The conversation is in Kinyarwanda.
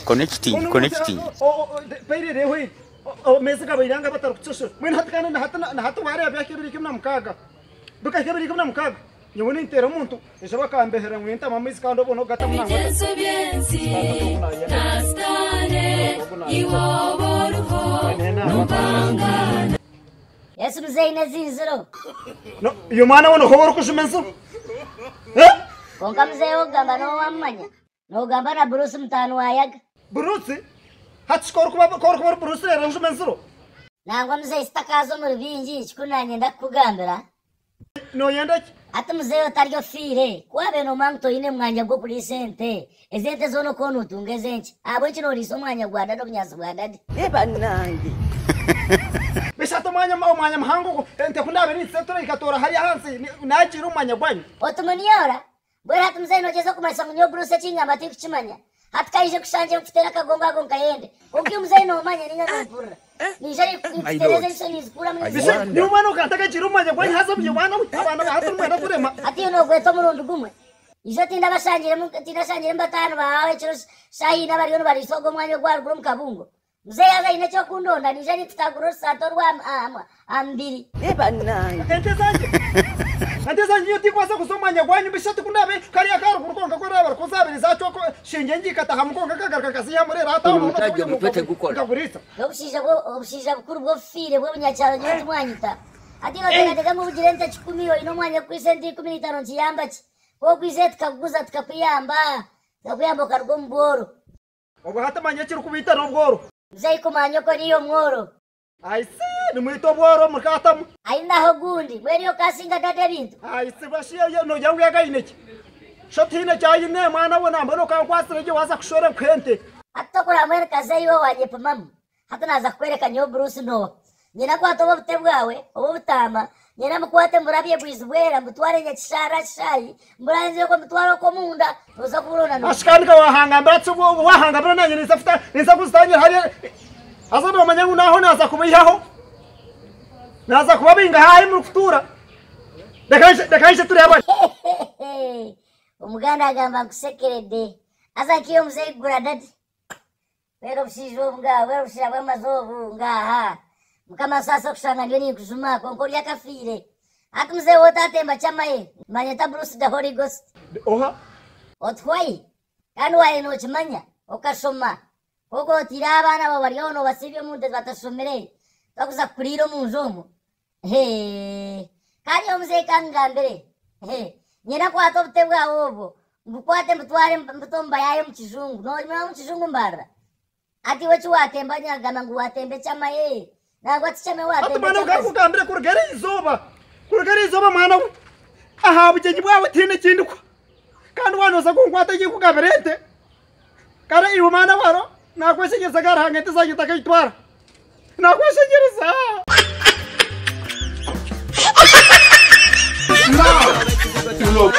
connecting. Payre we. Oh, Mesa Bayanga Batar. When Hatu Ware Bakiri Namkaga. Look at Hebri Namkag. You went in Terramonto. The Shabaka and Beher and Winter, Mamma's kind of no Gatam. Yes, Zaina Zero. No, you man on a horse mental. Con Camzeo Gambano Amania. No Gambana Brusum Tanuayag. Bruce? Hat Cork Bruce and Mental. Now one says Takazum Vinji, Kunan and that Kugambra. No, Yandak. At the Museo Tario Fire, Quabe no manto in him and Yago Presente. Is it a zono conutum gazent? I want to know this Omania Guada of Yazwadad. Besatomania Mamma Hango and Tapunavani Setora Hayansi, Nachi Rumania One. Ottomaniora. Where had them say no just my son, your Bruce Chinga, but if Chimania. At Kaiser Sanjam Teraka Gonga Gonka, Okum say no money in a pur. Usually, is Puram. You want to take a Chiruma, when has you want to have you know where Tomon to Gum. Is that in Nava Sanjam, Tina Sanjam Batana, Sai never nobody so Gomania Guard Kabungo. They are in a chocundo, and is any Tagros Satorwam Ambi. And this is new was so many when you be shut to Kunabe, Kariaka, whatever, Kosabi is a choco, Shinji Katahamko, she's a curve feed, a woman I challenge Juanita. I think I got a move to Kumio, no one of Crescenti community on Giambach. What we said Kabuzat Capiamba, the Wabo Cargomboro. Over Manager Kumita no Goro. Zay Comano Corio Moro. I said, Mito Boro Mercatum. I know Gundi, where you're casting a daddy. I said, you know, young again it. Shot in a giant name, Mana, when I'm going to pass you as a sort of Quente. At Tokura America, say, oh, I yep, mum. Hatanas a query can you, Bruce, no. Yanaquato of Tewawe, over Tama, Yanamaquatam Rabia is where I'm between at Shara Shai, Branzo Comtuaro Comunda, was a Puruna. Ascango hang and that's a Wahanga is after is a Mustang. Azado Manana Nasa Kumiyaho Nasa Quabbing the high Muftura. The Kaisa to the Umgana Gambak secret day. As I came say, Graded. Where of Sizunga, where of Shavamazovunga, Mukamasasoksan and Yenikuzuma, Concoriaca Fide. Atom say what I tell Machamay, Maneta Bruce the Holy Ghost. Oha? What why? And why no Chimania, Okasoma. Poco tiravano Variono Vasilio Monte Vatasumere. Talks a Prido Munzomo. Hey, Kanyom say Kangambre. Hey, Yenaquat of Teva Ovo. Buquatem Tuarem Putom by Iam Chizung, no Chizungumbar. Ati what you are, Tembania Gamanguatem Bechamae. Now what's Chamawa? The man of Gamuka Kurgari is over. Kurgari is over, Mano. I have a tin chin. Can one was a good water you cabarete? Cara you manavaro? Na question is a guy hanging to say you take it. Na question is a. No!